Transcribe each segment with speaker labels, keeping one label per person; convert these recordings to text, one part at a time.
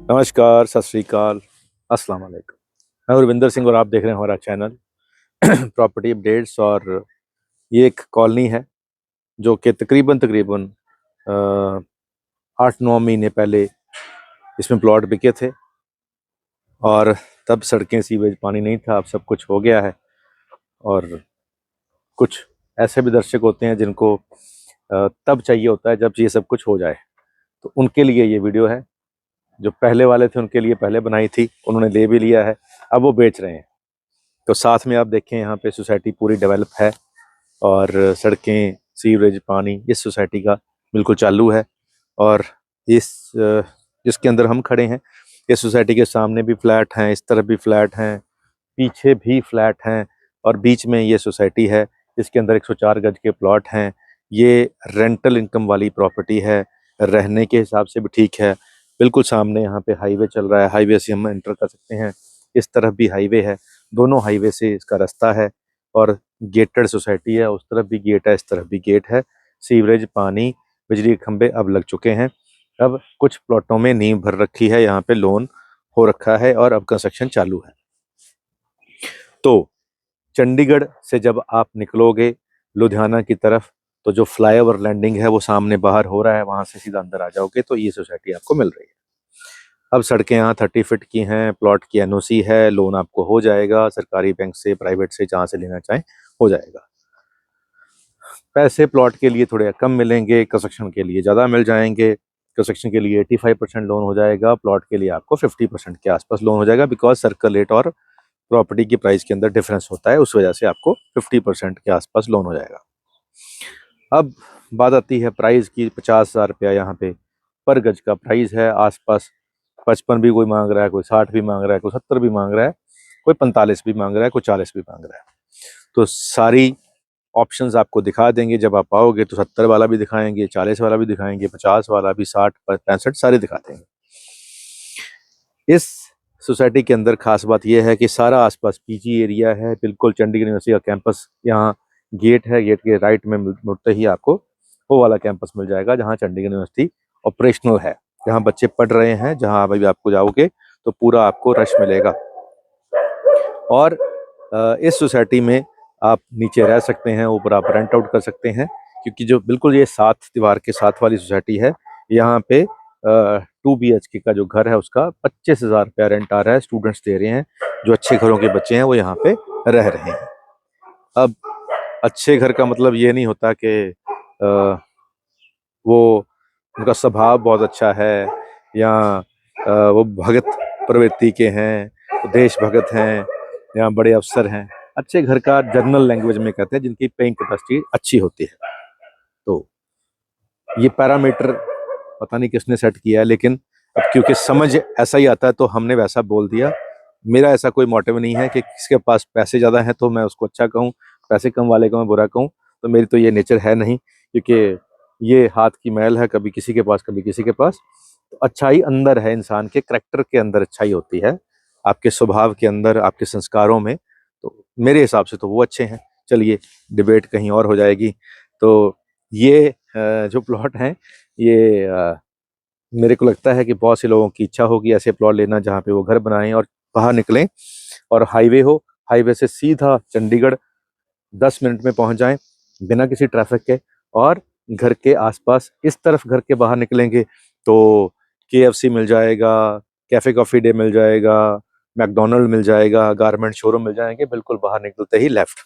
Speaker 1: नमस्कार, सत श्री अकाल, अस्सलाम वालेकुम। मैं गुरविंदर सिंह और आप देख रहे हैं हमारा चैनल प्रॉपर्टी अपडेट्स। और ये एक कॉलोनी है जो कि तकरीबन 8-9 महीने पहले इसमें प्लॉट बिके थे और तब सड़कें, सीवेज, पानी नहीं था। अब सब कुछ हो गया है और कुछ ऐसे भी दर्शक होते हैं जिनको तब चाहिए होता है जब ये सब कुछ हो जाए, तो उनके लिए ये वीडियो है। जो पहले वाले थे उनके लिए पहले बनाई थी, उन्होंने ले भी लिया है, अब वो बेच रहे हैं। तो साथ में आप देखें, यहाँ पे सोसाइटी पूरी डेवलप है और सड़कें, सीवरेज, पानी इस सोसाइटी का बिल्कुल चालू है। और इस जिसके अंदर हम खड़े हैं, इस सोसाइटी के सामने भी फ्लैट हैं, इस तरफ भी फ्लैट हैं, पीछे भी फ्लैट हैं और बीच में ये सोसाइटी है। इसके अंदर 104 गज के प्लॉट हैं। ये रेंटल इनकम वाली प्रॉपर्टी है, रहने के हिसाब से भी ठीक है। बिल्कुल सामने यहाँ पे हाईवे चल रहा है, हाईवे से हम एंटर कर सकते हैं। इस तरफ भी हाईवे है, दोनों हाईवे से इसका रास्ता है और गेटेड सोसाइटी है। उस तरफ भी गेट है, इस तरफ भी गेट है। सीवरेज, पानी, बिजली के खंभे अब लग चुके हैं। अब कुछ प्लॉटों में नींव भर रखी है, यहाँ पे लोन हो रखा है और अब कंस्ट्रक्शन चालू है। तो चंडीगढ़ से जब आप निकलोगे लुधियाना की तरफ, तो जो फ्लाईओवर लैंडिंग है वो सामने बाहर हो रहा है, वहां से सीधा अंदर आ जाओगे तो ये सोसाइटी आपको मिल रही है। अब सड़कें यहाँ 30 फीट की हैं, प्लॉट की एनओसी है, लोन आपको हो जाएगा, सरकारी बैंक से, प्राइवेट से, जहाँ से लेना चाहें हो जाएगा। पैसे प्लॉट के लिए थोड़े कम मिलेंगे, कंस्ट्रक्शन के लिए ज़्यादा मिल जाएंगे। कंस्ट्रक्शन के लिए 85% लोन हो जाएगा, प्लॉट के लिए आपको 50% के आसपास लोन हो जाएगा, बिकॉज सर्कल रेट और प्रॉपर्टी की प्राइस के अंदर डिफरेंस होता है, उस वजह से आपको 50% के आसपास लोन हो जाएगा। अब बात आती है प्राइस की। 50,000 रुपया यहाँ पे पर गज का प्राइस है। आसपास 55 भी कोई मांग रहा है, कोई 60 भी मांग रहा है, कोई 70 भी मांग रहा है, कोई 45 भी मांग रहा है, कोई 40 भी मांग रहा है। तो सारी ऑप्शंस आपको दिखा देंगे। जब आप आओगे तो 70 वाला भी दिखाएंगे, 40 वाला भी दिखाएंगे, 50 वाला भी, 60, 65 सारे दिखा देंगे। इस सोसाइटी के अंदर खास बात यह है कि सारा आसपास पीजी एरिया है, बिल्कुल चंडीगढ़ यूनिवर्सिटी का कैंपस। यहाँ गेट है, गेट के राइट में मुड़ते ही आपको वो वाला कैंपस मिल जाएगा जहाँ चंडीगढ़ यूनिवर्सिटी ऑपरेशनल है, जहाँ बच्चे पढ़ रहे हैं, जहाँ अभी आपको जाओगे तो पूरा आपको रश मिलेगा। और इस सोसाइटी में आप नीचे रह सकते हैं, ऊपर आप रेंट आउट कर सकते हैं, क्योंकि जो बिल्कुल ये 7 दीवार के साथ वाली सोसाइटी है, यहाँ पे 2 BHK का जो घर है उसका 25,000 रुपया रेंट आ रहा है। स्टूडेंट्स दे रहे हैं, जो अच्छे घरों के बच्चे हैं वो यहाँ पे रह रहे हैं। अब अच्छे घर का मतलब ये नहीं होता कि वो उनका स्वभाव बहुत अच्छा है या वो भगत प्रवृत्ति के हैं, तो देश भगत हैं या बड़े अफसर हैं। अच्छे घर का जनरल लैंग्वेज में कहते हैं जिनकी पेइंग कैपेसिटी अच्छी होती है। तो ये पैरामीटर पता नहीं किसने सेट किया है, लेकिन अब क्योंकि समझ ऐसा ही आता है तो हमने वैसा बोल दिया। मेरा ऐसा कोई मोटिव नहीं है कि किसके पास पैसे ज़्यादा हैं तो मैं उसको अच्छा कहूँ, पैसे कम वाले को मैं बुरा कहूँ। तो मेरी तो ये नेचर है नहीं, क्योंकि ये हाथ की मैल है, कभी किसी के पास कभी किसी के पास। तो अच्छाई अंदर है, इंसान के करैक्टर के अंदर अच्छाई होती है, आपके स्वभाव के अंदर, आपके संस्कारों में। तो मेरे हिसाब से तो वो अच्छे हैं। चलिए, डिबेट कहीं और हो जाएगी। तो ये जो प्लॉट हैं, ये मेरे को लगता है कि बहुत से लोगों की इच्छा होगी ऐसे प्लॉट लेना जहाँ पे वो घर बनाएं और बाहर निकलें और हाईवे हो, हाईवे से सीधा चंडीगढ़ 10 मिनट में पहुंच जाएं बिना किसी ट्रैफिक के। और घर के आसपास इस तरफ घर के बाहर निकलेंगे तो KFC मिल जाएगा, कैफे कॉफी डे मिल जाएगा, मैकडोनल्ड मिल जाएगा, गारमेंट शोरूम मिल जाएंगे। बिल्कुल बाहर निकलते ही लेफ्ट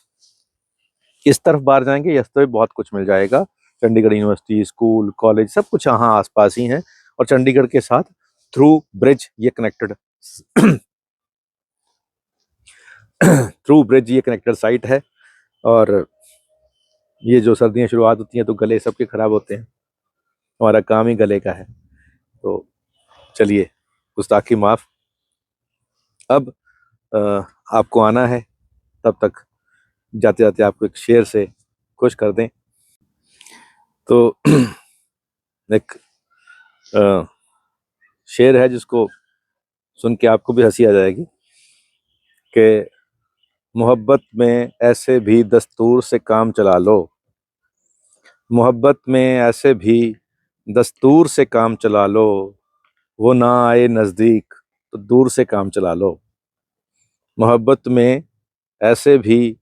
Speaker 1: इस तरफ बाहर जाएंगे, इस तरफ बहुत कुछ मिल जाएगा। चंडीगढ़ यूनिवर्सिटी, स्कूल, कॉलेज सब कुछ यहाँ आसपास ही है। और चंडीगढ़ के साथ थ्रू ब्रिज ये कनेक्टेड थ्रू ब्रिज ये कनेक्टेड साइट है। और ये जो सर्दियाँ शुरुआत होती हैं तो गले सबके खराब होते हैं, हमारा काम ही गले का है। तो चलिए, गुस्ताखी माफ। अब आपको आना है, तब तक जाते जाते आपको एक शेर से खुश कर दें। तो एक शेर है जिसको सुन के आपको भी हंसी आ जाएगी कि मोहब्बत में ऐसे भी दस्तूर से काम चला लो, मोहब्बत में ऐसे भी दस्तूर से काम चला लो, वो ना आए नज़दीक तो दूर से काम चला लो। मोहब्बत में ऐसे भी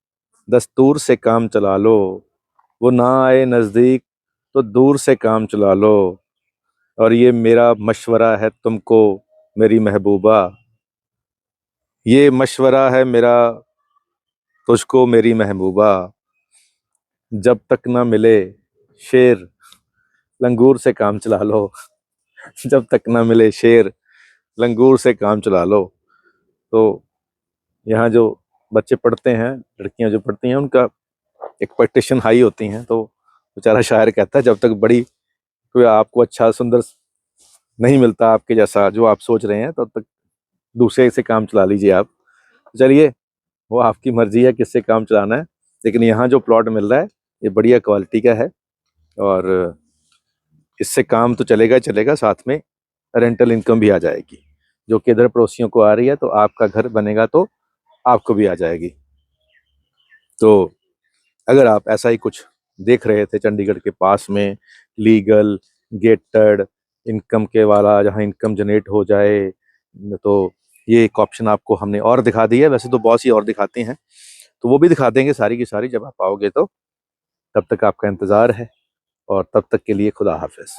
Speaker 1: दस्तूर से काम चला लो। वो ना आए नज़दीक तो दूर से काम चला लो। और ये मेरा मशवरा है तुमको मेरी महबूबा, ये मशवरा है मेरा तुझको मेरी महबूबा। जब तक ना मिले शेर लंगूर से काम चला लो। जब तक ना मिले शेर लंगूर से काम चला लो। तो यहाँ जो बच्चे पढ़ते हैं, लड़कियां जो पढ़ती हैं, उनका एक्सपेक्टेशन हाई होती हैं। तो बेचारा शायर कहता है जब तक बड़ी कोई आपको अच्छा सुंदर नहीं मिलता आपके जैसा जो आप सोच रहे हैं, तब तक दूसरे से काम चला लीजिए आप। चलिए, वो आपकी मर्जी है किससे काम चलाना है। लेकिन यहाँ जो प्लॉट मिल रहा है ये बढ़िया क्वालिटी का है, और इससे काम तो चलेगा ही चलेगा, साथ में रेंटल इनकम भी आ जाएगी, जो कि इधर पड़ोसियों को आ रही है। तो आपका घर बनेगा तो आपको भी आ जाएगी। तो अगर आप ऐसा ही कुछ देख रहे थे चंडीगढ़ के पास में, लीगल गेटेड इनकम के वाला, जहाँ इनकम जनरेट हो जाए, तो ये एक ऑप्शन आपको हमने और दिखा दी है। वैसे तो बहुत सी और दिखाते हैं, तो वो भी दिखा देंगे सारी की सारी जब आप आओगे। तो तब तक आपका इंतज़ार है, और तब तक के लिए खुदा हाफिज़।